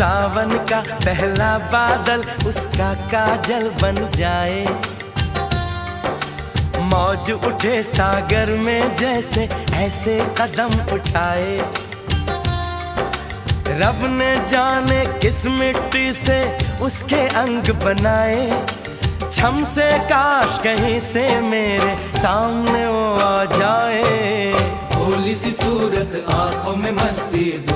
सावन का पहला बादल उसका काजल बन जाए। मौज उठे सागर में जैसे ऐसे कदम उठाए। रब ने जाने किस मिट्टी से उसके अंग बनाए। छम से काश कहीं से मेरे सामने वो आ जाए। भोली सी सूरत, आंखों में मस्ती, दूर